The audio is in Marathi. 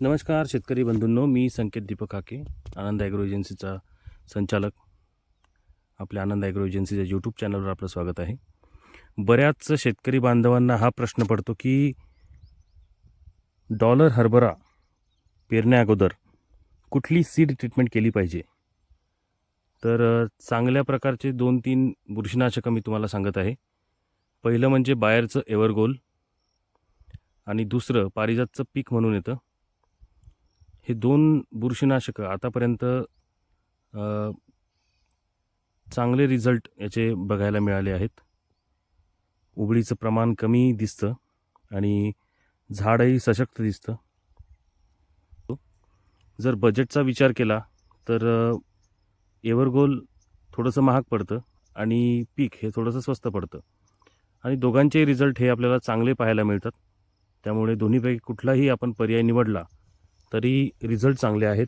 नमस्कार शेतकरी बंधूंनो, मी संकेत दीपक हाके, आनंद ॲग्रो एजन्सीचा संचालक. आपल्या आनंद ॲग्रो एजन्सीच्या यूट्यूब चॅनलवर आपलं स्वागत आहे. बऱ्याच शेतकरी बांधवांना हा प्रश्न पडतो की डॉलर हरभरा पेरण्या अगोदर कुठली सीड ट्रीटमेंट केली पाहिजे. तर चांगल्या प्रकारचे 2-3 बुरशीनाशकं मी तुम्हाला सांगत आहे. पहिलं म्हणजे बायरचं एव्हरगोल आणि दुसरं पारिजातचं पीक म्हणून येतं. हे 2 बुरशीनाशकं आतापर्यंत चांगले रिझल्ट याचे बघायला मिळाले आहेत. उबळीचं प्रमाण कमी दिसतं आणि झाडही सशक्त दिसतं. जर बजेटचा विचार केला तर एव्हरगोल थोडंसं महाग पडतं आणि पीक हे थोडंसं स्वस्त पडतं आणि दोघांचेही रिझल्ट हे आपल्याला चांगले पाहायला मिळतात. त्यामुळे दोन्हीपैकी कुठलाही आपण पर्याय निवडला तरी रिझल्ट चांगले आहेत.